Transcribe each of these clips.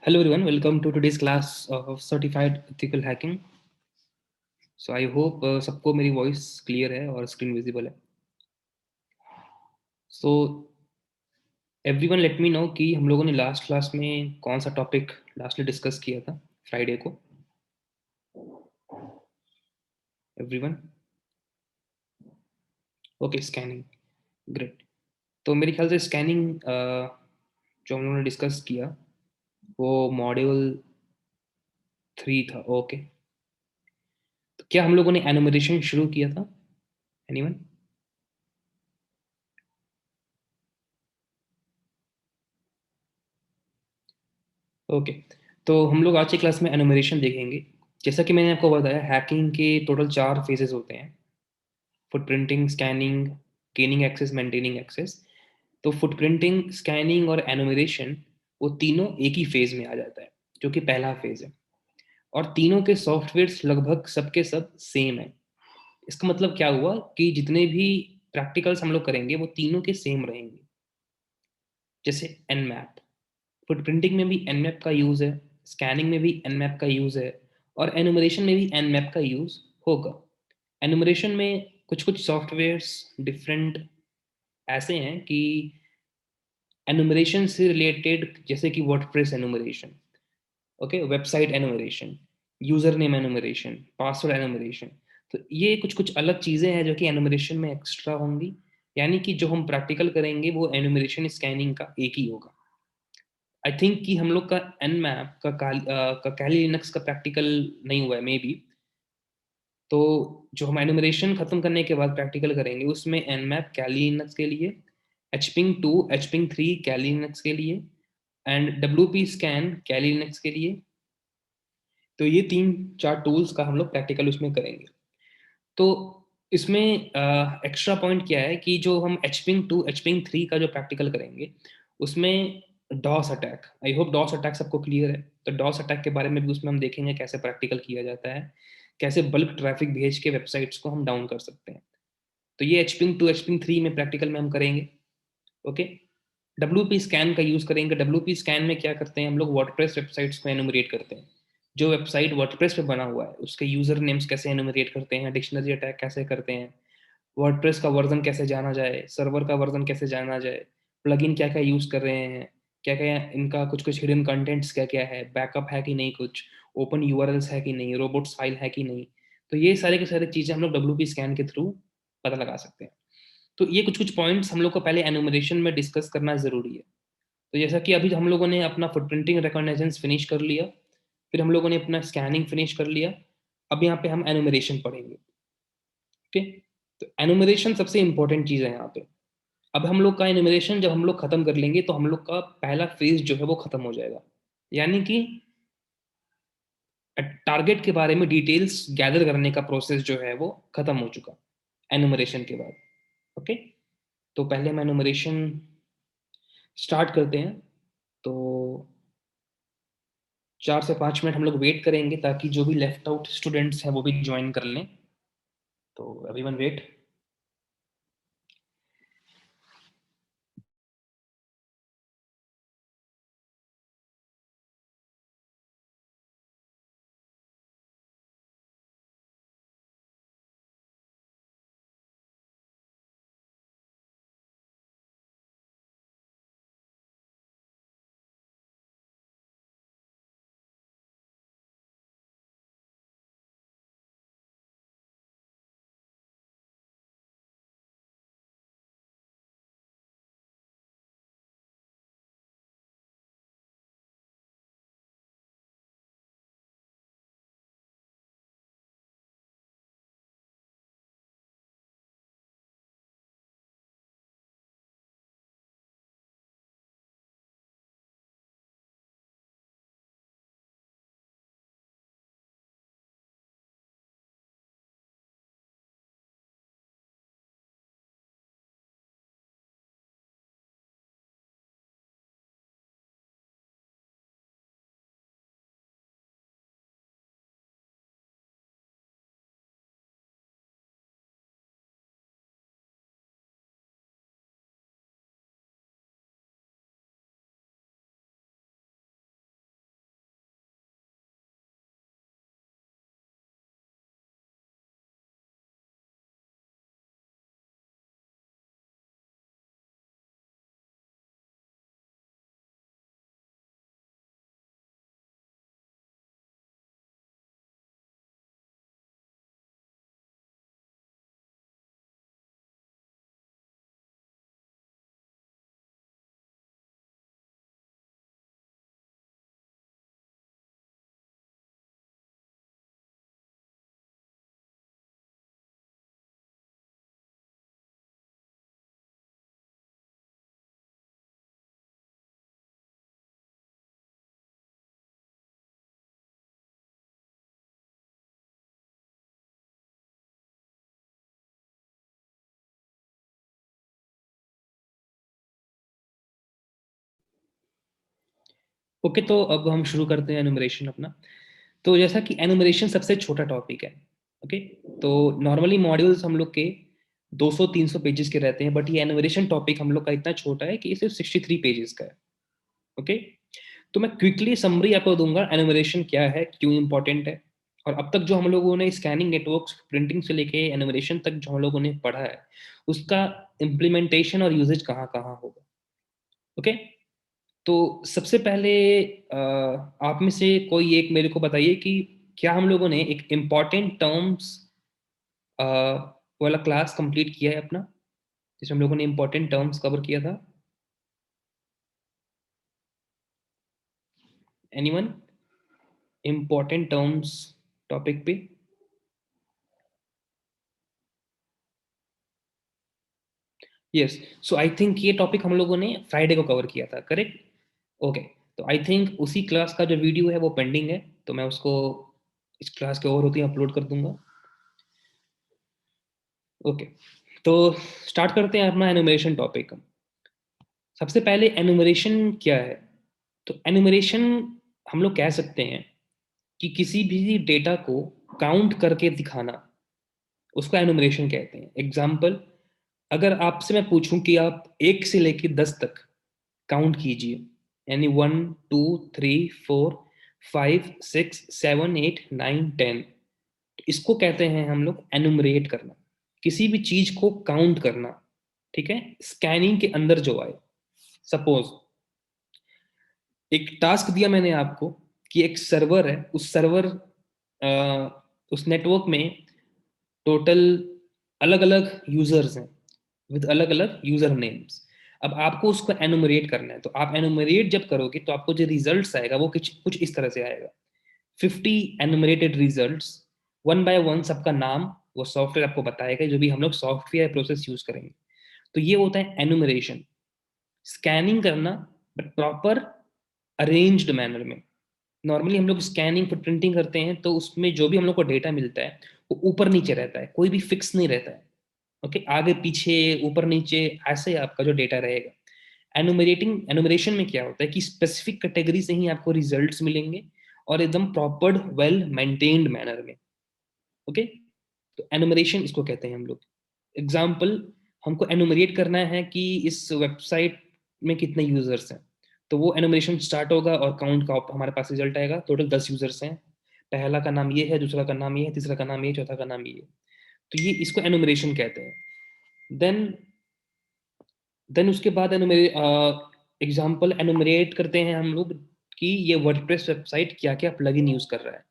Hello everyone, welcome to today's class of Certified Ethical Hacking. So I hope सबको मेरी voice clear है और screen visible है. So everyone let me know कि हम लोगों ने लास्ट क्लास में कौन सा टॉपिक लास्टली डिस्कस किया था फ्राइडे को. Everyone okay. Scanning, great. तो मेरे ख्याल से स्कैनिंग जो हम लोगों ने डिस्कस किया वो मॉड्यूल 3 था. ओके. तो क्या हम लोगों ने एनुमरेशन शुरू किया था? एनीवन? ओके. तो हम लोग आज की क्लास में एनुमरेशन देखेंगे. जैसा कि मैंने आपको बताया, हैकिंग के टोटल 4 फेजेस होते हैं: footprinting, scanning, gaining access, maintaining access. तो फुटप्रिंटिंग, स्कैनिंग और एनुमरेशन वो तीनों एक ही फेज में आ जाता है, जो कि पहला फेज है. और तीनों के सॉफ्टवेयर्स लगभग सबके सब सेम है. इसका मतलब क्या हुआ कि जितने भी प्रैक्टिकल्स हम लोग करेंगे वो तीनों के सेम रहेंगे. जैसे एनमैप, फुटप्रिंटिंग में भी एनमैप का यूज़ है, स्कैनिंग में भी एनमैप का यूज़ है, और एनुमरेशन में भी एनमैप का यूज़ होगा. एनुमरेशन में कुछ कुछ सॉफ्टवेयर्स डिफरेंट ऐसे हैं कि एनुमरेशन से रिलेटेड, जैसे कि WordPress enumeration, okay, website enumeration, user name enumeration, password enumeration. तो ये कुछ कुछ अलग चीज़ें हैं जो कि एनुमरेशन में एक्स्ट्रा होंगी. यानी कि जो हम प्रैक्टिकल करेंगे वो एनुमरेशन स्कैनिंग का एक ही होगा. आई थिंक कि हम लोग का एन मैप का कैली लिनक्स का प्रैक्टिकल नहीं हुआ है मे बी. तो जो हम एनुमरेशन खत्म करने के बाद प्रैक्टिकल करेंगे उसमें एन मैप कैली लिनक्स के लिए, एचपिंग 2 एचपिंग 3 कैली लिनक्स के लिए, and W P scan Kali Linux के लिए. तो ये 3 4 टूल्स का हम लोग प्रैक्टिकल उसमें करेंगे. तो इसमें एक्स्ट्रा पॉइंट क्या है कि जो हम एचपिंग 2 एचपिंग 3 का जो प्रैक्टिकल करेंगे उसमें DoS attack, I hope DoS attack सबको क्लियर है. तो डॉस अटैक के बारे में भी उसमें हम देखेंगे कैसे प्रैक्टिकल किया जाता है, कैसे बल्क ट्रैफिक भेज के वेबसाइट्स को हम डाउन कर सकते हैं. तो ये एचपिंग 2 एचपिंग 3 में प्रैक्टिकल में हम करेंगे. ओके. डब्ल्यू पी स्कैन का यूज़ करेंगे. डब्ल्यू पी स्कैन में क्या करते हैं, हम लोग वर्डप्रेस वेबसाइट्स को एनुमरेट करते हैं. जो वेबसाइट वर्डप्रेस पे बना हुआ है उसके यूजर नेम्स कैसे एनुमरेट करते हैं, डिक्शनरी अटैक कैसे करते हैं, वर्डप्रेस का वर्जन कैसे जाना जाए, सर्वर का वर्जन कैसे जाना जाए, प्लगइन क्या क्या यूज़ कर रहे हैं, क्या क्या इनका कुछ कुछ हिडन कंटेंट्स क्या क्या है, बैकअप है कि नहीं, कुछ ओपन यूआरएल्स है कि नहीं, रोबोट्स फाइल है कि नहीं. तो ये सारे के सारे चीज़ें हम लोग डब्ल्यू पी स्कैन के थ्रू पता लगा सकते हैं. तो ये कुछ कुछ पॉइंट्स हम लोग को पहले एनुमरेशन में डिस्कस करना ज़रूरी है. तो जैसा कि अभी हम लोगों ने अपना फुटप्रिंटिंग रिकॉग्निजेंस फिनिश कर लिया, फिर हम लोगों ने अपना स्कैनिंग फिनिश कर लिया. अब यहाँ पे हम एनुमरेशन पढ़ेंगे. ओके. तो एनुमरेशन सबसे इंपॉर्टेंट चीज़ है यहाँ पे. अब हम लोग का एनुमरेशन जब हम लोग खत्म कर लेंगे तो हम लोग का पहला फेज जो है वो खत्म हो जाएगा. यानी कि टारगेट के बारे में डिटेल्स गैदर करने का प्रोसेस जो है वो खत्म हो चुका एनुमरेशन के बाद. ओके. तो पहले हम एनुमरेशन स्टार्ट करते हैं. तो 4 से 5 मिनट हम लोग वेट करेंगे ताकि जो भी लेफ्ट आउट स्टूडेंट्स हैं वो भी ज्वाइन कर लें. तो एवरीवन वेट. ओके, तो अब हम शुरू करते हैं एनुमरेशन अपना। तो जैसा कि एनुमरेशन सबसे छोटा टॉपिक है, ओके। तो नॉर्मली मॉड्यूल्स हम लोग के 200-300 पेजेस के रहते हैं, बट ये एनुमरेशन टॉपिक हम लोग का इतना छोटा है कि ये सिर्फ 63 पेजेस का है, ओके। तो मैं क्विकली समरी आपको दूंगा एनुमरेशन क्या है, क्यों इंपॉर्टेंट है, और अब तक जो हम लोगों ने स्कैनिंग नेटवर्क्स प्रिंटिंग से लेके एनुमरेशन तक जो हम लोगों ने पढ़ा है, उसका इम्प्लीमेंटेशन और यूजेज कहाँ कहाँ होगा, ओके। तो सबसे पहले आप में से कोई एक मेरे को बताइए कि क्या हम लोगों ने एक इम्पॉर्टेंट टर्म्स वाला क्लास कंप्लीट किया है अपना, जिसमें हम लोगों ने इम्पॉर्टेंट टर्म्स कवर किया था? एनीवन? इम्पॉर्टेंट टर्म्स टॉपिक पे? यस। सो आई थिंक ये टॉपिक हम लोगों ने फ्राइडे को कवर किया था, करेक्ट? ओके। तो आई थिंक उसी क्लास का जो वीडियो है वो पेंडिंग है, तो मैं उसको इस क्लास के ओवर होती ही अपलोड कर दूंगा। ओके, तो स्टार्ट करते हैं अपना एनुमरेशन टॉपिक। सबसे पहले एनुमरेशन क्या है? तो एनुमरेशन हम लोग कह सकते हैं कि किसी भी डेटा को काउंट करके दिखाना, उसको एनुमरेशन कहते हैं। एग्जाम्पल, अगर आपसे मैं पूछूं कि आप 1 से लेकर 10 तक काउंट कीजिए, यानी 1 2 3 4 5 6 7 8 9 10, इसको कहते हैं हम लोग एनुमरेट करना, किसी भी चीज को काउंट करना, ठीक है, स्कैनिंग के अंदर जो आए। सपोज एक टास्क दिया मैंने आपको कि एक सर्वर है, उस सर्वर उस नेटवर्क में टोटल अलग अलग यूजर्स हैं विद अलग अलग यूजर नेम्स। अब आपको उसको एनुमरेट करना है, तो आप एनुमरेट जब करोगे तो आपको जो रिजल्ट्स आएगा वो कुछ कुछ इस तरह से आएगा: 50 एनुमरेटेड रिजल्ट्स, वन बाय वन सबका नाम वो सॉफ्टवेयर आपको बताएगा, जो भी हम लोग सॉफ्टवेयर प्रोसेस यूज करेंगे। तो ये होता है एनुमरेशन, स्कैनिंग करना, बट प्रॉपर अरेंज्ड मैनर में। नॉर्मली हम लोग स्कैनिंग फिर प्रिंटिंग करते हैं, तो उसमें जो भी हम लोग को डेटा मिलता है वो ऊपर नीचे रहता है, कोई भी फिक्स नहीं रहता है, ओके। आगे पीछे ऊपर नीचे ऐसे आपका जो डेटा रहेगा। एनुमरेशन में क्या होता है कि स्पेसिफिक कैटेगरी से ही आपको रिजल्ट्स मिलेंगे, और एकदम प्रॉपर वेल मेंटेन्ड मैनर में, ओके। तो एनुमरेशन इसको कहते हैं हम लोग। एग्जाम्पल, हमको एनुमरेट करना है कि इस वेबसाइट में कितने यूजर्स हैं, तो वो एनुमरेशन स्टार्ट होगा और काउंट का हमारे पास रिजल्ट आएगा, टोटल 10 यूजर्स हैं, पहला का नाम ये है, दूसरा का नाम ये है, तीसरा का नाम ये है, चौथा का नाम ये है। तो ये इसको एनुमरेशन कहते हैं। देन देन उसके बाद एग्जाम्पल एनुमरेट करते हैं हम लोग कि ये वर्डप्रेस वेबसाइट क्या क्या प्लगइन यूज कर रहा है।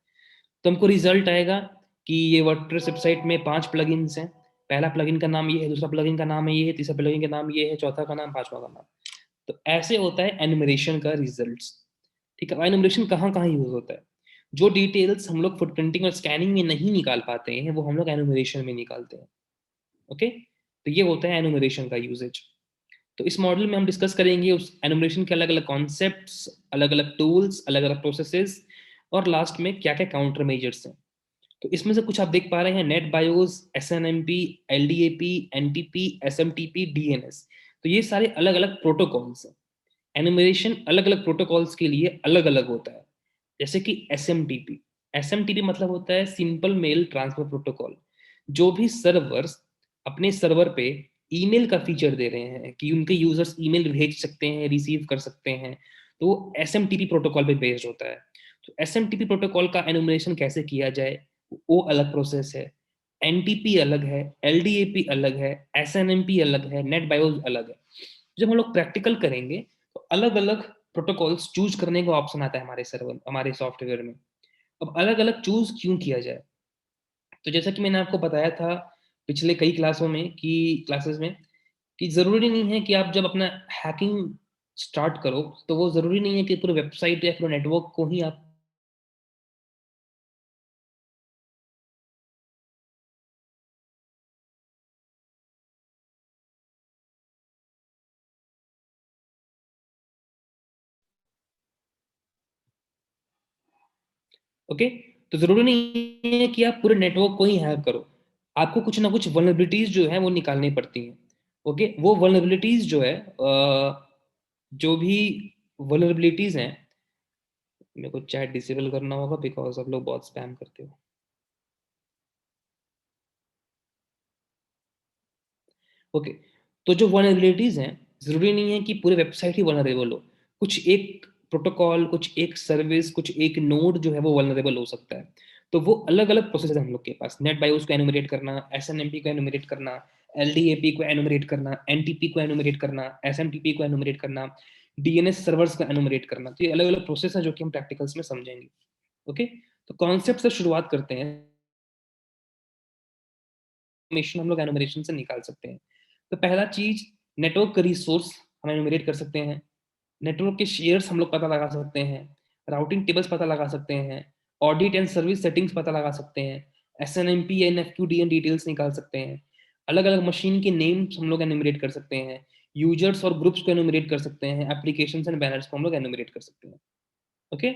तो हमको रिजल्ट आएगा कि ये वर्डप्रेस वेबसाइट में 5 प्लगइन्स हैं, पहला प्लगइन का नाम ये है, दूसरा प्लगइन का नाम ये है, तीसरा प्लगइन का नाम ये है, चौथा का नाम, पांचवा का नाम। तो ऐसे होता है एनुमरेशन का रिजल्ट्स, ठीक है। एनुमरेशन कहाँ कहाँ यूज होता है? जो डिटेल्स हम लोग फुटप्रिंटिंग और स्कैनिंग में नहीं निकाल पाते हैं, वो हम लोग एनुमरेशन में निकालते हैं, ओके। तो ये होता है एनुमरेशन का यूजेज। तो इस मॉडल में हम डिस्कस करेंगे उस एनुमरेशन के अलग अलग कॉन्सेप्ट्स, अलग अलग टूल्स, अलग अलग प्रोसेसेस, और लास्ट में क्या क्या काउंटर मेजर्स हैं। तो इसमें से कुछ आप देख पा रहे हैं: NetBIOS, SNMP, LDAP, NTP, SMTP, DNS. तो ये सारे अलग अलग प्रोटोकॉल्स हैं। एनुमरेशन अलग अलग प्रोटोकॉल्स के लिए अलग अलग होता है। जैसे कि एसएमटीपी, एसएमटीपी मतलब होता है सिंपल मेल ट्रांसफर प्रोटोकॉल। जो भी सर्वर्स अपने सर्वर पे ईमेल का फीचर दे रहे हैं कि उनके यूजर्स ईमेल भेज सकते हैं, रिसीव कर सकते हैं, तो वो एसएमटीपी प्रोटोकॉल पे बेस्ड होता है। तो एसएमटीपी प्रोटोकॉल का एनुमरेशन कैसे किया जाए, वो अलग प्रोसेस है। एनटीपी अलग है, एलडीएपी अलग है, एसएनएमपी अलग है, नेट बायोस अलग है। जब हम लोग प्रैक्टिकल करेंगे तो अलग अलग प्रोटोकॉल्स चूज करने का ऑप्शन आता है हमारे सर्वर, हमारे सॉफ्टवेयर में। अब अलग अलग चूज क्यों किया जाए? तो जैसा कि मैंने आपको बताया था पिछले कई क्लासेस में कि जरूरी नहीं है कि आप जब अपना हैकिंग स्टार्ट करो तो वो जरूरी नहीं है कि पूरे वेबसाइट या पूरे नेटवर्क को ही आप। ओके, तो जरूरी नहीं है कि आप पूरे नेटवर्क को ही हैक करो, आपको कुछ ना कुछ वल्नरेबिलिटीज जो है वो निकालनी पड़ती हैं। ओके, वो वल्नरेबिलिटीज जो है जो भी वल्नरेबिलिटीज हैं मेरे को चैट डिसेबल करना होगा बिकॉज आप लोग बहुत स्पैम करते हो। ओके, तो जो वल्नरेबिलिटीज हैं, जरूरी नहीं है कि पूरे वेबसाइट ही वल्नरेबल हो। कुछ एक प्रोटोकॉल, कुछ एक सर्विस, कुछ एक नोड जो है वो वल्नरेबल हो सकता है। तो वो अलग अलग प्रोसेस है हम लोग के पास, नेट बायोस को एनुमरेट करना, एसएनएमपी को एनुमरेट करना, एलडीएपी को एनुमरेट करना, एनटीपी को एनुमरेट करना, एसएमटीपी को एनुमरेट करना, डीएनएस सर्वर्स को एनुमरेट करना। तो ये अलग अलग प्रोसेस है जो कि हम प्रैक्टिकल्स में समझेंगे। ओके, तो कॉन्सेप्ट से शुरुआत करते हैं। इंफॉर्मेशन हम लोग एनुमरेशन से निकाल सकते हैं। तो पहला चीज, नेटवर्क का रिसोर्स हम एनुमरेट कर सकते हैं, नेटवर्क के शेयर्स हम लोग पता लगा सकते हैं, राउटिंग टेबल्स पता लगा सकते हैं, ऑडिट एंड सर्विस सेटिंग्स पता लगा सकते हैं, एसएनएमपी एंड एफक्यूडीएन डिटेल्स निकाल सकते हैं, अलग अलग मशीन के नेम्स हम लोग एनुमरेट कर सकते हैं, यूजर्स और ग्रुप्स को एनुमरेट कर सकते हैं, एप्लीकेशंस एंड बैनर्स को हम लोग एनुमरेट कर सकते हैं। ओके,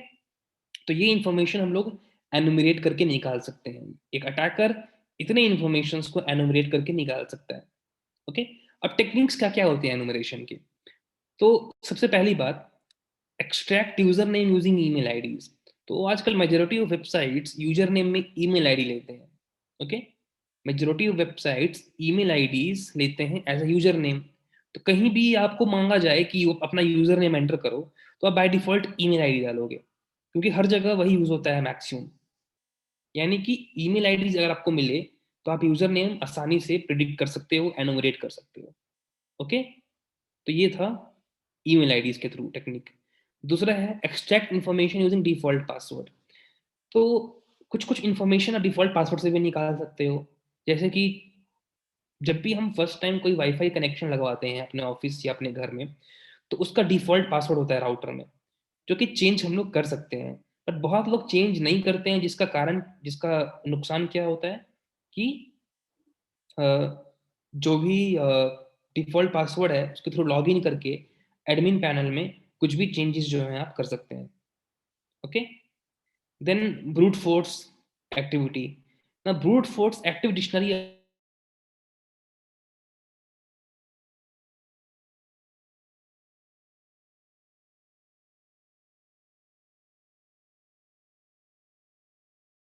तो ये इंफॉर्मेशन हम लोग एनुमरेट करके निकाल सकते हैं। एक अटैकर इतने इंफॉर्मेशन को एनुमरेट करके निकाल सकता है। ओके, अब टेक्निक्स क्या क्या होती है एनुमरेशन की। तो सबसे पहली बात, extract user name using email IDs. तो आजकल majority of websites user name में ईमेल आईडी लेते हैं। Okay, majority of websites email IDs लेते हैं एज अ यूजर नेम। तो कहीं भी आपको मांगा जाए कि अपना यूजर नेम एंटर करो, तो आप बाय डिफॉल्ट ईमेल आईडी डालोगे, क्योंकि हर जगह वही यूज होता है मैक्सिमम। यानी कि ईमेल आईडी अगर आपको मिले तो आप यूजर नेम आसानी से प्रिडिक्ट कर सकते हो, एनुमरेट कर सकते हो। ओके, तो ये था ईमेल आईडीज के थ्रू टेक्निक। दूसरा है extract information using default password. तो कुछ कुछ इन्फॉर्मेशन आप डिफॉल्ट पासवर्ड से भी निकाल सकते हो। जैसे कि जब भी हम फर्स्ट टाइम कोई वाईफाई कनेक्शन लगवाते हैं अपने ऑफिस या अपने घर में, तो उसका डिफॉल्ट पासवर्ड होता है राउटर में, जो कि चेंज हम लोग कर सकते हैं। बट बहुत लोग चेंज नहीं करते हैं, जिसका कारण, जिसका नुकसान क्या होता है कि जो भी डिफॉल्ट पासवर्ड है उसके थ्रू लॉग इन करके एडमिन पैनल में कुछ भी चेंजेस जो है आप कर सकते हैं। Okay, then brute force activity. ना brute force active dictionary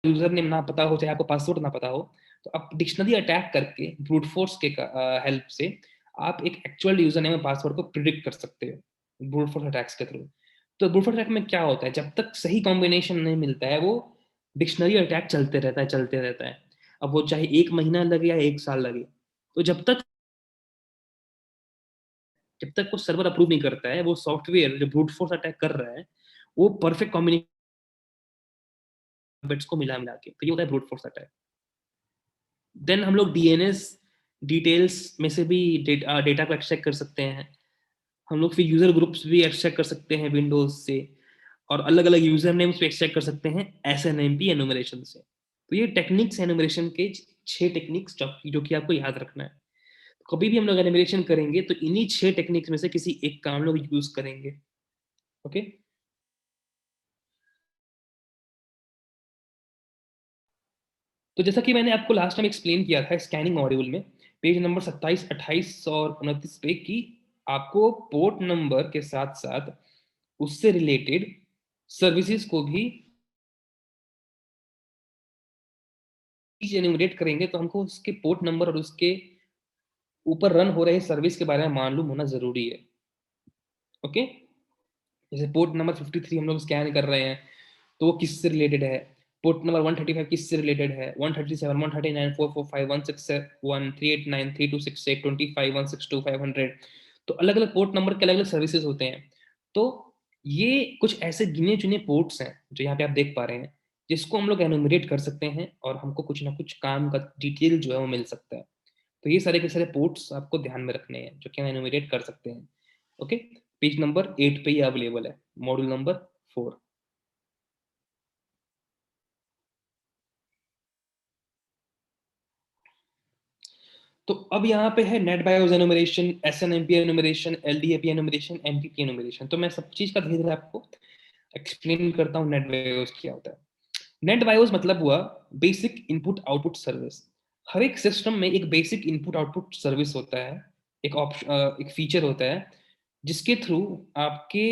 user name ना पता हो, चाहे आपको पासवर्ड ना पता हो, तो आप डिक्शनरी अटैक करके ब्रूट फोर्स के हेल्प से आप एक एक्चुअल यूजर नेम और पासवर्ड को प्रिडिक्ट कर सकते हो ब्रूट फोर्स अटैक्स के थ्रू। तो ब्रूट फोर्स अटैक में क्या होता है, जब तक सही कॉम्बिनेशन नहीं मिलता है, वो डिक्शनरी अटैक चलते रहता है, चलते रहता है। अब वो चाहे 1 महीना लगे या 1 साल लगे, तो जब तक वो सर्वर अप्रूव नहीं करता है, वो सॉफ्टवेयर जो ब्रूट फोर्स अटैक कर रहा है, वो परफेक्ट कॉम्बिनेशन बिट्स को मिला मिला के, तो ये होता है ब्रूट फोर्स अटैक। देन हम लोग डीएनएस डिटेल्स में से भी डेटा को एक्सट्रैक्ट कर सकते हैं। हम लोग फिर यूजर ग्रुप्स भी एक्सट्रैक्ट कर सकते हैं विंडोज से, और अलग अलग यूजर नेम्स भी एक्सट्रैक्ट कर सकते हैं एसएनएमपी एनुमरेशन से। तो ये टेक्निक्स एनुमरेशन के 6 टेक्निक्स जो कि आपको याद रखना है। कभी भी हम लोग एनुमरेशन करेंगे तो इन्हीं 6 टेक्निक्स में से किसी एक का हम लोग यूज करेंगे। ओके, तो जैसा कि मैंने आपको लास्ट टाइम एक्सप्लेन किया था स्कैनिंग मॉड्यूल में, पेज नंबर 27, 28 और 29 पे, कि आपको पोर्ट नंबर के साथ साथ उससे रिलेटेड सर्विसेज को भी एन्यूमरेट करेंगे, तो हमको उसके पोर्ट नंबर और उसके ऊपर रन हो रहे सर्विस के बारे में मालूम होना जरूरी है। ओके, जैसे पोर्ट नंबर 53 हम लोग स्कैन कर रहे हैं, तो वो किससे रिलेटेड है। पोर्ट नंबर 135 किससे रिलेटेड है, 137, 139, 445, 161, 389, 3268, 25, 162, 500। तो अलग अलग पोर्ट नंबर के अलग अलग सर्विसेज होते हैं। तो ये कुछ ऐसे गिने चुने पोर्ट्स हैं जो यहाँ पे आप देख पा रहे हैं, जिसको हम लोग एनुमरेट कर सकते हैं, और हमको कुछ ना कुछ काम का डिटेल जो है वो मिल सकता है। तो ये सारे के सारे पोर्ट्स आपको ध्यान में रखने हैं जो कि हम एनुमरेट कर सकते हैं। ओके, पेज नंबर 8 पे ये अवेलेबल है, मॉड्यूल नंबर 4। तो अब यहाँ पे है NetBIOS enumeration, SNMP enumeration, LDAP enumeration, MPP enumeration. तो मैं सब चीज का धीरे धीरे आपको एक्सप्लेन करता हूँ नेट बायोस क्या होता है। नेट बायोस मतलब हुआ बेसिक इनपुट आउटपुट सर्विस। हर एक सिस्टम में एक बेसिक इनपुट आउटपुट सर्विस होता है, एक ऑप्शन, एक फीचर होता है, जिसके थ्रू आपके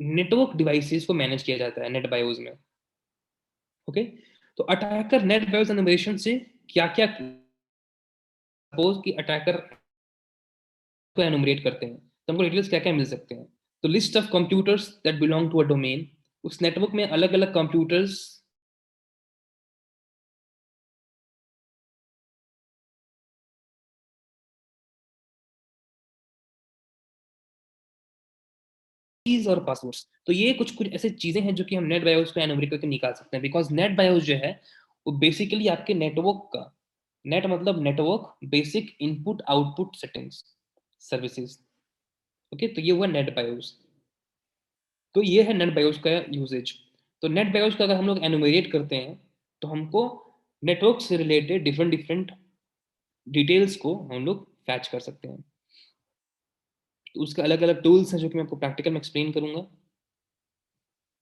नेटवर्क डिवाइसेस को मैनेज किया जाता है नेट बायोस में। ओके, तो अटैकर नेट बायोस एनुमरेशन से क्या क्या, सपोज कि अटैकर को एनुमरेट करते हैं तो हमको डिटेल्स क्या क्या मिल सकते हैं। तो list of computers that belong to a domain, उस नेटवर्क में अलग अलग कंप्यूटर्स और पासवर्ड्स। तो ये कुछ कुछ ऐसे चीजें हैं जो कि हम नेट बायोस को एनुमरेट करके निकाल सकते हैं, बिकॉज नेट बायोस जो है वो बेसिकली आपके नेटवर्क का, नेट मतलब network basic input output settings services. Okay, तो ये हुआ नेट बायोस। तो ये है नेट बायोस का यूजेज। तो नेट बायोस का अगर हम लोग एनुमरेट करते हैं तो हमको नेटवर्क से रिलेटेड डिफरेंट डिफरेंट डिटेल्स को हम लोग फैच कर सकते हैं। तो उसके अलग अलग टूल्स हैं जो कि मैं आपको प्रैक्टिकल में एक्सप्लेन करूंगा,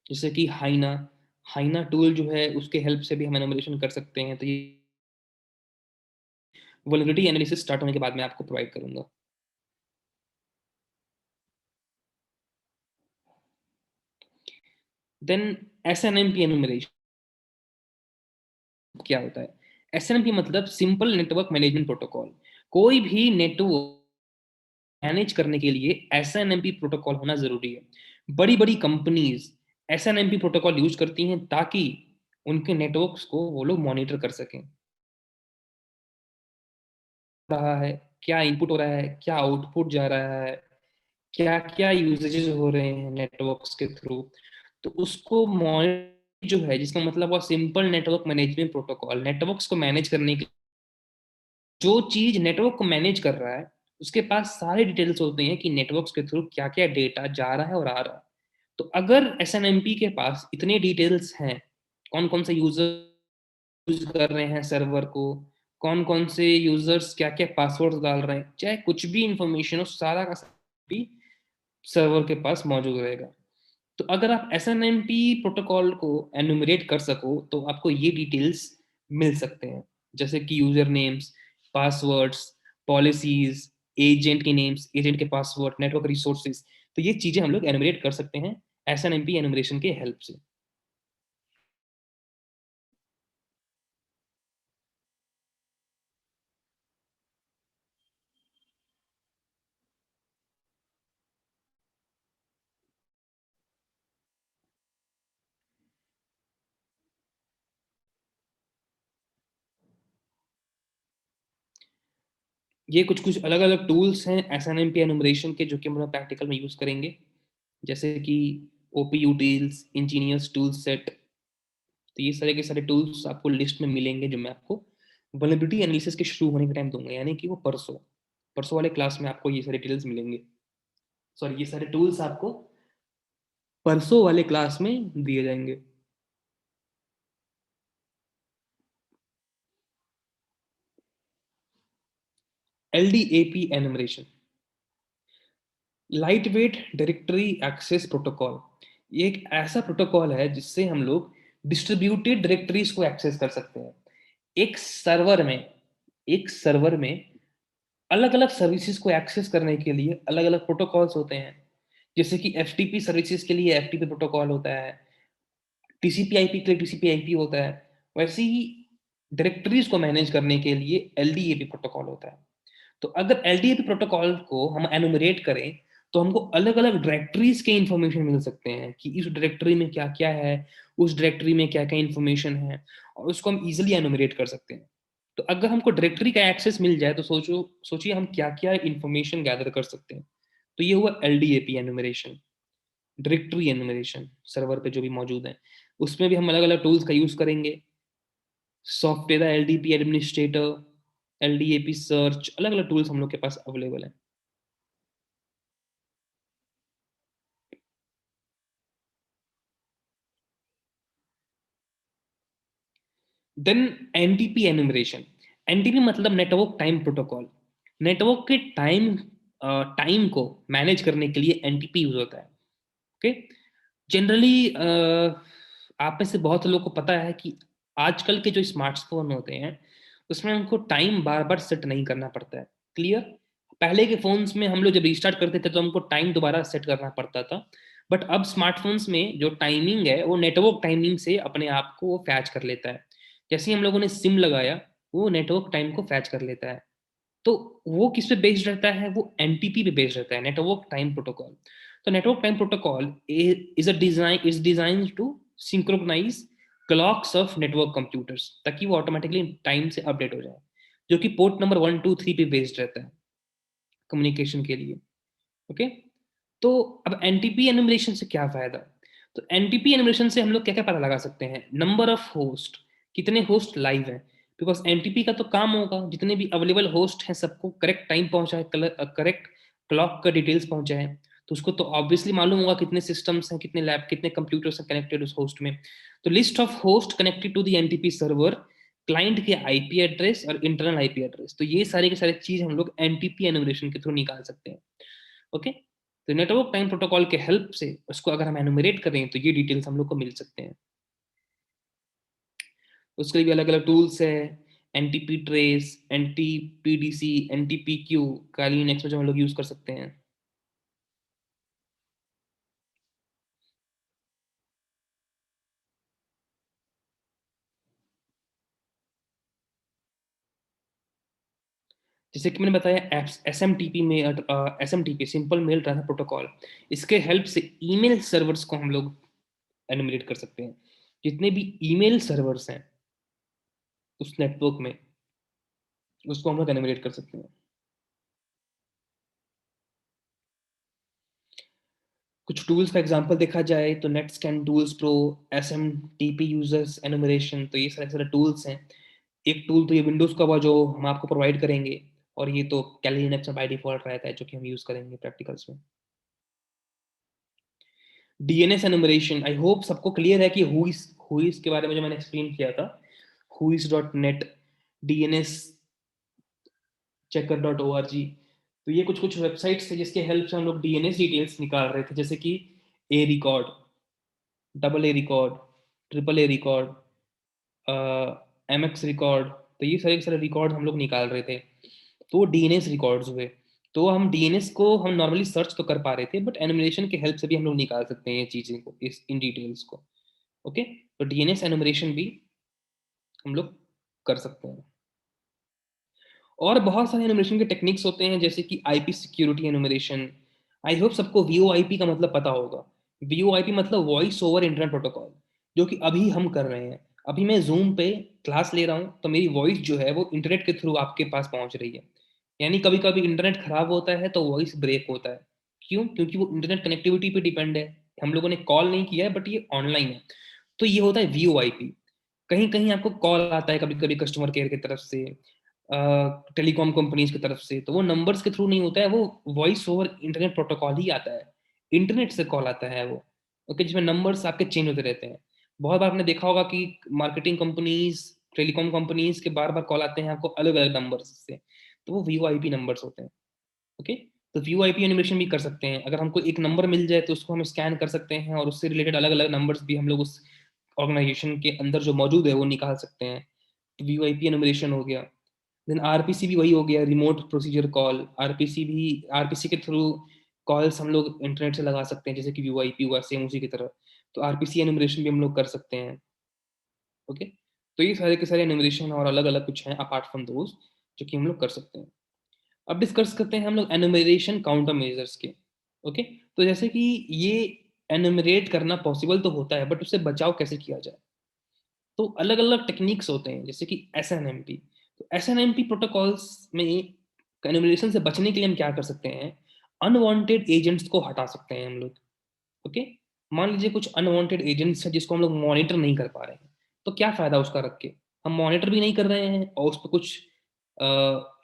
जैसे कि हाइना। हाइना टूल जो है उसके हेल्प से भी हम एनुमरेशन कर सकते हैं। तो ये वल्नरेबिलिटी एनालिसिस स्टार्ट होने के बाद मैं आपको प्रोवाइड करूंगा। देन एसएनएमपी एनुमरेशन क्या होता है? एसएनएमपी मतलब सिंपल नेटवर्क मैनेजमेंट प्रोटोकॉल। कोई भी नेटवर्क मैनेज करने के लिए एसएनएमपी प्रोटोकॉल होना जरूरी है। बड़ी बड़ी कंपनीज एसएनएमपी प्रोटोकॉल यूज करती हैं ताकि उनके नेटवर्क्स को वो लोग मॉनिटर कर सकें, रहा है क्या इनपुट हो रहा है, क्या आउटपुट जा रहा है, क्या क्या यूजेजेस हो रहे हैं नेटवर्क्स के थ्रू। तो उसको मॉनिटर जो है, जिसका मतलब वो simple network management protocol, networks को मैनेज करने के, जो चीज नेटवर्क को मैनेज कर रहा है उसके पास सारे डिटेल्स होते हैं कि नेटवर्क्स के थ्रू क्या क्या डेटा जा रहा है और आ रहा है। तो अगर एसएनएमपी के पास इतने डिटेल्स हैं, कौन कौन से यूजर यूज कर रहे हैं सर्वर को, कौन कौन से यूजर्स क्या क्या पासवर्ड डाल रहे हैं, चाहे कुछ भी इंफॉर्मेशन हो, सारा का भी सर्वर के पास मौजूद रहेगा। तो अगर आप एसएनएमपी प्रोटोकॉल को एनुमरेट कर सको तो आपको ये डिटेल्स मिल सकते हैं, जैसे कि user names, passwords, policies, agent के नेम्स, एजेंट के पासवर्ड, नेटवर्क रिसोर्सेज। तो ये चीजें हम लोग एनुमरेट कर सकते हैं एसएनएमपी एनुमरेशन के हेल्प से। ये कुछ कुछ अलग अलग टूल्स हैं एसएनएमपी एनुमरेशन के जो कि हम लोग प्रैक्टिकल में यूज करेंगे, जैसे कि OP utils, engineers tool set. तो ये सारे के सारे टूल्स आपको लिस्ट में मिलेंगे जो मैं आपको वल्नरेबिलिटी एनालिसिस के शुरू होने के टाइम दूंगा, यानी कि वो परसों परसों वाले क्लास में आपको ये सारे डिटेल्स मिलेंगे। सॉरी, ये सारे टूल्स आपको परसों वाले क्लास में दिए जाएंगे। LDAP enumeration, lightweight directory access protocol. ये एक ऐसा प्रोटोकॉल है जिससे हम लोग डिस्ट्रीब्यूटेड डायरेक्टरीज को एक्सेस कर सकते हैं। एक सर्वर में एक सर्वर में अलग अलग सर्विसेज को एक्सेस करने के लिए अलग अलग प्रोटोकॉल्स होते हैं। जैसे कि एफटीपी सर्विसेज के लिए एफटीपी प्रोटोकॉल होता है, टीसीपी आईपी के लिए टीसीपी आईपी होता है। वैसे ही डायरेक्टरीज को मैनेज करने के लिए एलडीएपी प्रोटोकॉल होता है। तो अगर एलडीएपी प्रोटोकॉल को हम एनुमरेट करें तो हमको अलग अलग डायरेक्टरीज के इंफॉर्मेशन मिल सकते हैं कि इस डायरेक्टरी में क्या क्या है, उस डायरेक्टरी में क्या क्या इंफॉर्मेशन है, और उसको हम इजिली एनुमरेट कर सकते हैं। तो अगर हमको डायरेक्टरी का एक्सेस मिल जाए तो सोचिए हम क्या क्या इंफॉर्मेशन गैदर कर सकते हैं। तो ये हुआ एलडीएपी एनुमरेशन, डायरेक्टरी एनुमरेशन, सर्वर पे जो भी मौजूद है। उसमें भी हम अलग अलग टूल्स का यूज करेंगे, software LDP administrator, LDAP search, अलग अलग टूल्स हम लोग के पास अवेलेबल है। Then NTP enumeration. एनटीपी मतलब नेटवर्क टाइम प्रोटोकॉल। नेटवर्क के टाइम को मैनेज करने के लिए एनटीपी यूज होता है। ओके, जनरली आप में से बहुत लोगों को पता है कि आजकल के जो स्मार्टफोन होते हैं उसमें हमको टाइम बार बार सेट नहीं करना पड़ता है। क्लियर? पहले के फोन्स में हम लोग जब रिस्टार्ट करते थे तो हमको टाइम दोबारा सेट करना पड़ता था, बट अब स्मार्टफोन्स में जो टाइमिंग है वो नेटवर्क टाइमिंग से अपने आप को वो फैच कर लेता है। जैसे ही हम लोगों ने सिम लगाया, वो नेटवर्क टाइम को फैच कर लेता है। तो वो किस पे बेस्ड रहता है? वो एनटीपी पे बेस्ड रहता है, नेटवर्क टाइम प्रोटोकॉल। तो network time protocol is design to synchronise clocks of network computers, ताकि वो ऑटोमेटिकली टाइम से अपडेट हो जाए, जो कि पोर्ट नंबर 1 2 3 पे बेस्ड रहता है कम्युनिकेशन के लिए। ओके। तो अब एनटीपी एनुमरेशन से क्या फायदा? तो एनटीपी एनुमरेशन से हम लोग क्या क्या पता लगा सकते हैं? नंबर ऑफ होस्ट, कितने होस्ट लाइव हैं। बिकॉज एनटीपी का तो काम होगा जितने भी अवेलेबल होस्ट हैं सबको करेक्ट टाइम पहुंचाए, करेक्ट क्लॉक का डिटेल्स पहुंचाए। तो उसको तो ऑब्वियसली मालूम होगा कितने सिस्टम्स हैं, कितने लैब, कितने कंप्यूटर्स हैं कनेक्टेड उस होस्ट में। तो list of host connected to the NTP server, client के आईपी एड्रेस और इंटरनल आईपी एड्रेस, तो ये सारे के सारे चीज हम लोग एनटीपी एनुमरेशन के थ्रू निकाल सकते हैं। ओके। तो नेटवर्क टाइम प्रोटोकॉल के हेल्प से उसको अगर हम एनुमरेट करें तो ये डिटेल्स हम लोग को मिल सकते हैं। उसके लिए भी अलग अलग टूल्स है, एनटीपी ट्रेस, एनटीपीडीसी, एनटीपीक्यू, काली नेक्स्ट में जो हम लोग यूज कर सकते हैं। जैसे कि मैंने बताया एसएमटीपी में, SMTP simple mail transfer protocol, इसके हेल्प से ईमेल सर्वर्स को हम लोग एनुमरेट कर सकते हैं। जितने भी ईमेल सर्वर्स हैं उस नेटवर्क में, उसको हम लोग एनुमरेट कर सकते हैं। कुछ टूल्स का एग्जांपल देखा जाए तो net scan tools pro, S M T P users enumeration, तो ये सारे सारे टूल्स हैं। एक टूल तो ये विंडोज का हुआ जो हम आपको प्रोवाइड करेंगे, और ये तो कैली लिनक्स में बाय डिफॉल्ट रहता है जो कि हम यूज करेंगे प्रैक्टिकल्स में। डीएनएस एनुमरेशन, आई होप सबको क्लियर है कि हुईस के बारे में जो मैंने एक्सप्लेन किया था, whois dot net, DNS checker dot O R G. तो ये कुछ कुछ वेबसाइट्स थे जिसके हेल्प से हम लोग डीएनएस डिटेल्स निकाल रहे थे, जैसे कि A record, double A record, triple A record, M X record. तो ये सारे के सारे रिकॉर्ड हम लोग निकाल रहे थे, तो डीएनएस रिकॉर्ड्स हुए। तो हम डीएनएस को हम नॉर्मली सर्च तो कर पा रहे थे, बट एनुमरेशन के हेल्प से भी हम लोग निकाल सकते हैं ये चीज़ें को, इस इन डिटेल्स को। ओके। तो डीएनएस एनुमरेशन भी हम लोग कर सकते हैं। और बहुत सारे एनुमरेशन के टेक्निक्स होते हैं, जैसे कि IP security enumeration. I hope सबको वीओआईपी का मतलब पता होगा। वीओआईपी मतलब वॉइस ओवर इंटरनेट प्रोटोकॉल, जो कि अभी हम कर रहे हैं। अभी मैं जूम पे क्लास ले रहा हूँ तो मेरी वॉइस जो है वो इंटरनेट के थ्रू आपके पास पहुंच रही है। यानी कभी कभी इंटरनेट खराब होता है तो वॉइस ब्रेक होता है। क्यों? क्योंकि वो इंटरनेट कनेक्टिविटी पे डिपेंड है। हम लोगों ने कॉल नहीं किया है बट ये ऑनलाइन है। तो ये होता है वीओआईपी। कहीं कहीं आपको कॉल आता है कभी कभी कस्टमर केयर की तरफ से, टेलीकॉम कंपनीज की तरफ से, तो वो नंबर्स के थ्रू नहीं होता है, वो वॉइस ओवर इंटरनेट प्रोटोकॉल ही आता है। इंटरनेट से कॉल आता है वो। ओके, जिसमें नंबर्स आपके चेंज होते रहते हैं। बहुत बार आपने देखा होगा कि मार्केटिंग कंपनीज, टेलीकॉम कंपनीज के बार बार कॉल आते हैं आपको अलग अलग नंबर से, तो वो वीओआईपी नंबर्स होते हैं। ओके। तो वीओआईपी एनिमेशन भी कर सकते हैं। अगर हमको एक नंबर मिल जाए तो उसको हम स्कैन कर सकते हैं, और उससे रिलेटेड अलग अलग नंबर्स भी हम लोग उस ऑर्गेनाइजेशन के अंदर जो मौजूद है वो निकाल सकते हैं। वीओआईपी एनुमरेशन हो गया। देन आरपीसी भी वही हो गया, रिमोट प्रोसीजर कॉल। आरपीसी भी, आरपीसी के थ्रू कॉल्स हम लोग इंटरनेट से लगा सकते हैं, जैसे कि वीओआईपी हुआ सेम उसी की तरह। तो आरपीसी एनुमरेशन भी हम लोग कर सकते हैं। ओके। तो ये सारे के सारे एनुमरेशन और अलग अलग कुछ हैं अपार्ट फ्रॉम दोज, जो कि हम लोग कर सकते हैं। अब डिस्कस करते हैं हम लोग एनुमरेशन काउंटर मेजर्स के। ओके। तो जैसे कि ये एनुमरेट करना पॉसिबल तो होता है, बट उससे बचाव कैसे किया जाए? तो अलग अलग टेक्निक्स होते हैं, जैसे कि एस एन एम पी। तो S N M P protocols में एनुमरेशन से बचने के लिए हम क्या कर सकते हैं? अनवांटेड एजेंट्स को हटा सकते हैं हम लोग। ओके। मान लीजिए कुछ अनवांटेड एजेंट्स है जिसको हम लोग मॉनिटर नहीं कर पा रहे हैं, तो क्या फायदा उसका रख के? हम मॉनिटर भी नहीं कर रहे हैं और उस पर कुछ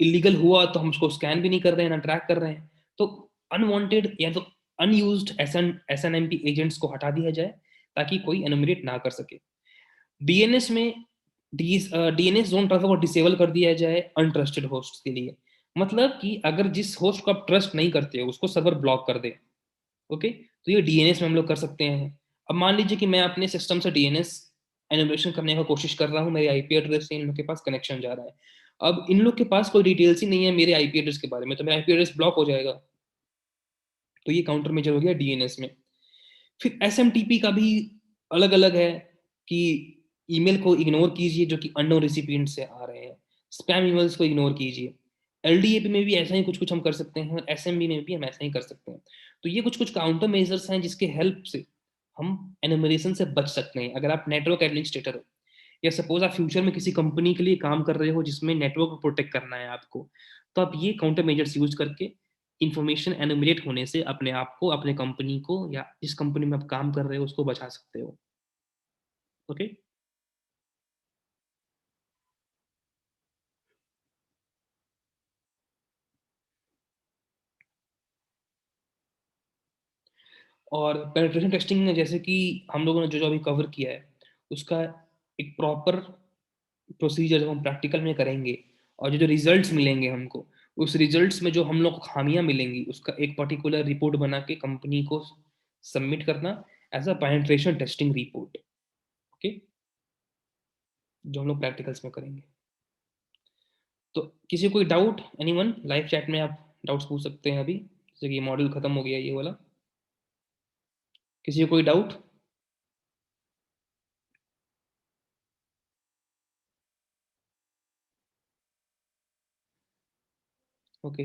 इलीगल हुआ तो हम उसको स्कैन भी नहीं कर रहे हैं ना ट्रैक कर रहे हैं। तो अनवांटेड या तो unused S N M P agents को हटा दिया जाए, ताकि कोई एनुमरेट ना कर सके। डीएनएस में डीएनएस जोन ट्रांसफर को डिसेबल कर दिया जाए अनट्रस्टेड होस्ट के लिए। मतलब कि अगर जिस होस्ट को आप ट्रस्ट नहीं करते हो उसको सर्वर ब्लॉक कर दे। ओके। तो ये डीएनएस में हम लोग कर सकते हैं। अब मान लीजिए कि मैं अपने सिस्टम से डीएनएस एनुमरेशन करने का कोशिश कर रहा हूँ, मेरे आईपी एड्रेस से इन लोग के पास कनेक्शन जा रहा है। अब इन लोग के पास कोई डिटेल्स ही नहीं है मेरे आईपी एड्रेस के बारे में, तो मेरा आईपी एड्रेस ब्लॉक हो जाएगा। तो ये काउंटर मेजर हो गया डीएनएस में। फिर एसएमटीपी का भी अलग अलग है कि ईमेल को इग्नोर कीजिए जो कि अननोन रिसिपिएंट से आ रहे हैं, स्पैम ईमेल्स को इग्नोर कीजिए। एलडीएपी में भी ऐसा ही कुछ कुछ हम कर सकते हैं, और एसएमबी में भी हम ऐसा ही कर सकते हैं। तो ये कुछ कुछ काउंटर मेजर्स हैं जिसके हेल्प से हम एनुमरेशन से बच सकते हैं। अगर आप नेटवर्क एडमिनिस्ट्रेटर हो, या सपोज आप फ्यूचर में किसी कंपनी के लिए काम कर रहे हो जिसमें नेटवर्क को प्रोटेक्ट करना है आपको, तो आप ये काउंटर मेजर्स यूज करके इंफॉर्मेशन एनुमरेट होने से अपने आप को, अपने कंपनी को, या जिस कंपनी में आप काम कर रहे हो उसको बचा सकते हो। ओके। और पेनिट्रेशन टेस्टिंग में जैसे कि हम लोगों ने जो जो अभी कवर किया है, उसका एक प्रॉपर प्रोसीजर जब हम प्रैक्टिकल में करेंगे, और जो जो रिजल्ट्स मिलेंगे हमको, उस रिजल्ट्स में जो हम लोग को खामियां मिलेंगी उसका एक पर्टिकुलर रिपोर्ट बना के कंपनी को सबमिट करना as a penetration testing report. Okay, जो हम लोग प्रैक्टिकल्स में करेंगे। तो किसी को कोई डाउट, एनीवन लाइव चैट में आप डाउट्स पूछ सकते हैं अभी, जैसे कि ये मॉड्यूल खत्म हो गया ये वाला। किसी को कोई डाउट? ओके।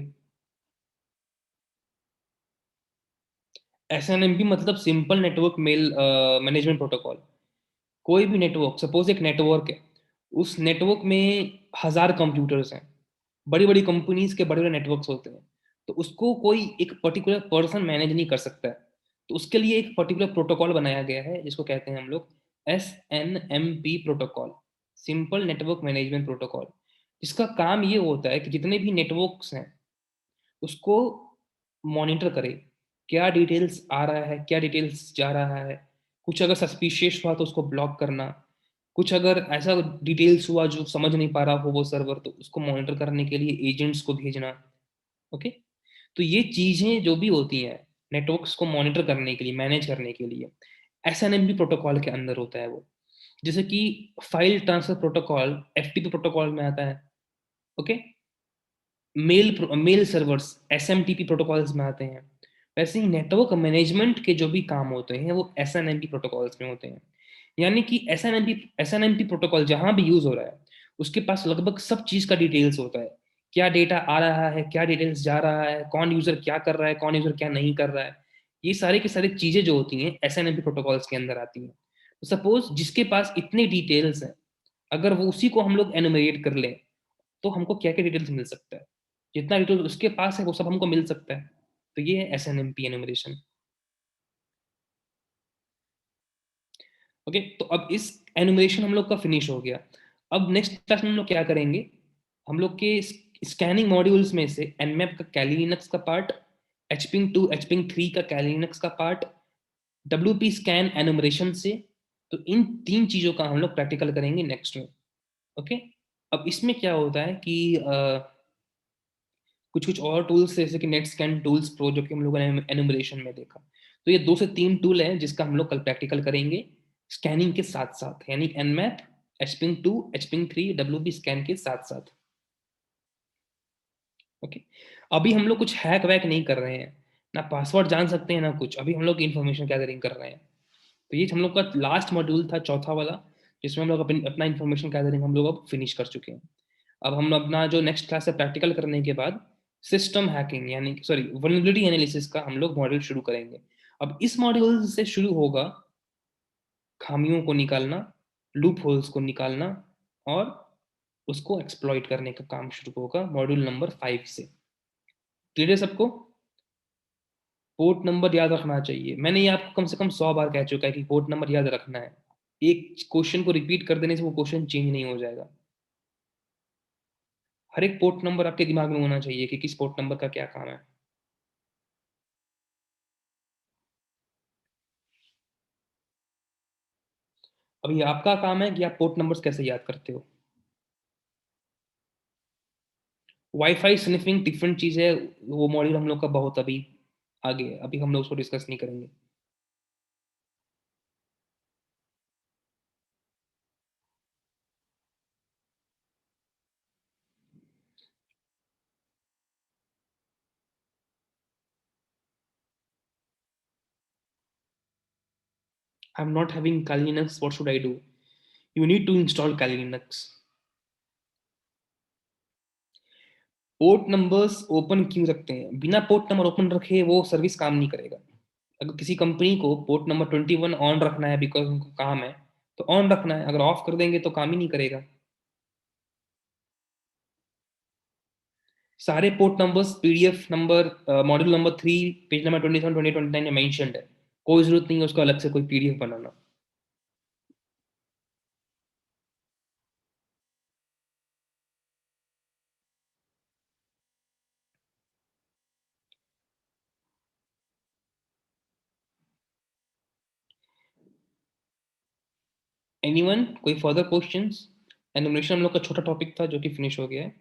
एसएनएमपी मतलब simple network mail management protocol. कोई भी नेटवर्क, सपोज एक नेटवर्क है, उस नेटवर्क में 1000 कंप्यूटर्स हैं, बड़ी बड़ी कंपनीज के बड़े बड़े नेटवर्क्स होते हैं, तो उसको कोई एक पर्टिकुलर पर्सन मैनेज नहीं कर सकता है। तो उसके लिए एक पर्टिकुलर प्रोटोकॉल बनाया गया है जिसको कहते हैं हम लोग SNMP protocol, simple network management protocol. जिसका काम ये होता है कि जितने भी नेटवर्क्स हैं उसको मॉनिटर करे, क्या डिटेल्स आ रहा है, क्या डिटेल्स जा रहा है। कुछ अगर सस्पिशियस हुआ तो उसको ब्लॉक करना, कुछ अगर ऐसा डिटेल्स हुआ जो समझ नहीं पा रहा हो वो सर्वर, तो उसको मॉनिटर करने के लिए एजेंट्स को भेजना। ओके। तो ये चीजें जो भी होती हैं नेटवर्क्स को मॉनिटर करने के लिए, मैनेज करने के लिए, एसएनएमपी प्रोटोकॉल के अंदर होता है वो। जैसे कि file transfer protocol FTP protocol में आता है। Okay. Mail servers SMTP protocols में आते हैं। वैसे ही नेटवर्क मैनेजमेंट के जो भी काम होते हैं वो एसएनएमपी प्रोटोकॉल्स में होते हैं। यानी कि एसएनएमपी प्रोटोकॉल जहां भी यूज हो रहा है उसके पास लगभग सब चीज का डिटेल्स होता है। क्या डेटा आ रहा है, क्या डिटेल्स जा रहा है, कौन यूजर क्या कर रहा है, कौन यूजर क्या नहीं कर रहा है। ये सारे की सारी चीजें जो होती हैं एसएनएमपी प्रोटोकॉल्स के अंदर आती हैं। तो सपोज जिसके पास इतने डिटेल्स हैं, अगर वो उसी को हम लोग एनुमरेट कर लें, तो हमको क्या क्या डिटेल्स मिल सकता है। जितना डिटेल उसके पास है वो सब हमको मिल सकता है। तो ये है एसएनएमपी एनुमरेशन। ओके, तो अब इस एनुमरेशन हम लोग का फिनिश हो गया। अब नेक्स्ट क्लास में हम लोग क्या करेंगे, हम लोग के स्कैनिंग मॉड्यूल्स में से एनमैप का कैलीनक्स का पार्ट, एचपिंग 2 एचपिंग 3 का कैलीनक्स का पार्ट, डब्ल्यूपी स्कैन एनुमरेशन से, तो इन तीन चीजों का हम लोग प्रैक्टिकल करेंगे नेक्स्ट में। ओके। अब इसमें क्या होता है कि कुछ कुछ और टूल्स जैसे कि नेट स्कैन टूल्स प्रो जो कि हम लोगों ने एनुमरेशन में देखा, तो ये 2 से 3 टूल हैं जिसका हम लोग कल प्रैक्टिकल करेंगे स्कैनिंग के साथ साथ, यानी Nmap, hping 2 hping 3 WP scan के साथ साथ। ओके। अभी हम लोग कुछ हैक वैक नहीं कर रहे हैं, ना पासवर्ड जान सकते हैं ना कुछ, अभी हम लोग इन्फॉर्मेशन गैदरिंग कर रहे हैं। तो ये हम लोग का लास्ट मॉड्यूल था, चौथा वाला, जिसमें हम लोग अपना इन्फॉर्मेशन गैदरिंग हम लोग अब फिनिश कर चुके हैं। अब हम अपना जो नेक्स्ट क्लास है प्रैक्टिकल करने के बाद सिस्टम हैकिंग यानी सॉरी वल्नरेबिलिटी एनालिसिस का हम लोग मॉड्यूल शुरू करेंगे। अब इस मॉड्यूल से शुरू होगा खामियों को निकालना, लूप होल्स को निकालना, और उसको एक्सप्लॉइट करने का काम शुरू होगा मॉड्यूल नंबर 5 से। क्लियर है सबको? पोर्ट नंबर याद रखना चाहिए, मैंने ये आपको कम से कम 100 बार कह चुका है कि पोर्ट नंबर याद रखना है। एक क्वेश्चन को रिपीट कर देने से वो क्वेश्चन चेंज नहीं हो जाएगा। हर एक पोर्ट नंबर आपके दिमाग में होना चाहिए कि किस पोर्ट नंबर का क्या काम है। अब ये आपका काम है कि आप पोर्ट नंबर्स कैसे याद करते हो। वाईफाई स्निफिंग डिफरेंट चीज है, वो मॉड्यूल हम लोग का बहुत अभी आगे है, अभी हम लोग उसको डिस्कस नहीं करेंगे। I'm not having Kali Linux, what should I do? You need to install Kali Linux. Port numbers open क्यों रखते हैं? बिना पोर्ट नंबर ओपन रखे वो सर्विस काम नहीं करेगा। अगर किसी कंपनी को पोर्ट नंबर 21 ऑन रखना है बिकॉज उनको काम है, तो ऑन रखना है, अगर ऑफ कर देंगे तो काम ही नहीं करेगा। सारे port numbers PDF number module number 3 page number 27 20 29 में मेंशन्ड है। कोई जरूरत नहीं है उसको अलग से कोई पीडीएफ बनाना। एनीवन, कोई फर्दर क्वेश्चंस? एनुमरेशन हम लोग का छोटा टॉपिक था जो कि फिनिश हो गया है।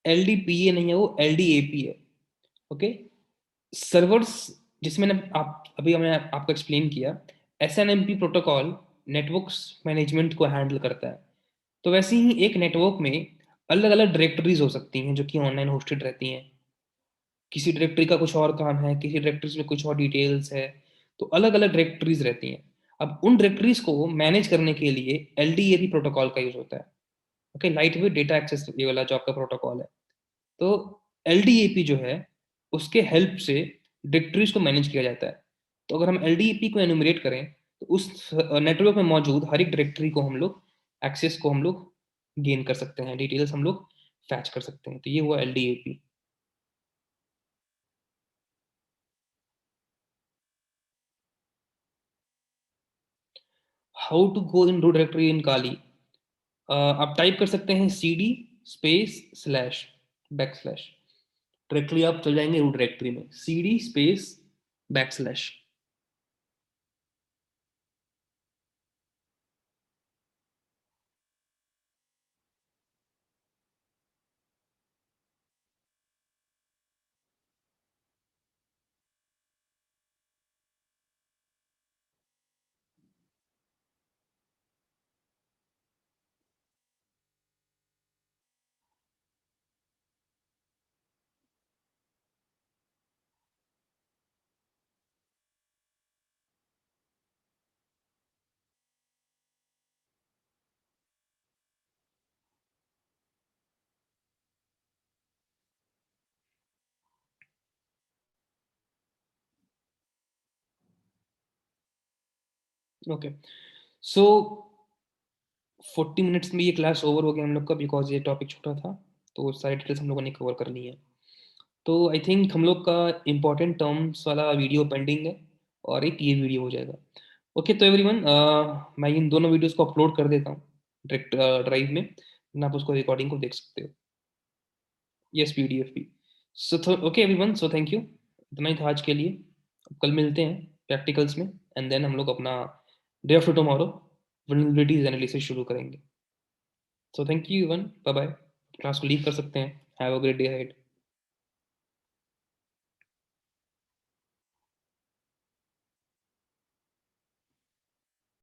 एलडीपीए नहीं है, वो एलडीएपी है। ओके, सर्वर्स जिसमें आप अभी हमने आपको एक्सप्लेन किया, एसएनएमपी प्रोटोकॉल नेटवर्क्स मैनेजमेंट को हैंडल करता है। तो वैसे ही एक नेटवर्क में अलग अलग डायरेक्टरीज हो सकती हैं जो कि ऑनलाइन होस्टेड रहती हैं। किसी डायरेक्टरी का कुछ और काम है, किसी डायरेक्टरीज में कुछ और डिटेल्स है, तो अलग अलग डायरेक्टरीज रहती हैं। अब उन डायरेक्टरीज को मैनेज करने के लिए एलडीएपी प्रोटोकॉल का यूज होता है। Okay, light weight data access ये वाला जो आपका प्रोटोकॉल है। तो एलडीएपी जो है उसके हेल्प से डायरेक्टरीज को मैनेज किया जाता है। तो अगर हम एलडीएपी को एनुमरेट करें तो उस नेटवर्क में मौजूद हर एक डायरेक्टरी को हम लोग एक्सेस को हम लोग गेन कर सकते हैं, डिटेल्स हम लोग फैच कर सकते हैं। तो ये हुआ LDAP. How to go in root directory in Kali? आप टाइप कर सकते हैं cd space slash back slash, directly आप चल जाएंगे रूट डायरेक्टरी में, cd space back slash. Okay, so 40 minutes में ये क्लास ओवर हो गया हम लोग का, बिकॉज ये टॉपिक छोटा था तो सारी डिटेल्स हम लोगों ने कवर कर ली है। तो आई थिंक हम लोग का इम्पोर्टेंट टर्म्स वाला वीडियो पेंडिंग है और एक ये वीडियो हो जाएगा। ओके, तो एवरीवन, मैं इन दोनों वीडियोस को अपलोड कर देता हूँ डायरेक्ट ड्राइव में, ना आप उसको रिकॉर्डिंग को देख सकते हो। यस, पीडीएफ भी। So okay everyone, so thank you, इतना ही था आज के लिए। अब कल मिलते हैं प्रैक्टिकल्स में, एंड देन हम लोग अपना day after tomorrow vulnerabilities analysis शुरू करेंगे। So thank you everyone, bye bye. Class को लीव कर सकते हैं। Have a great day ahead.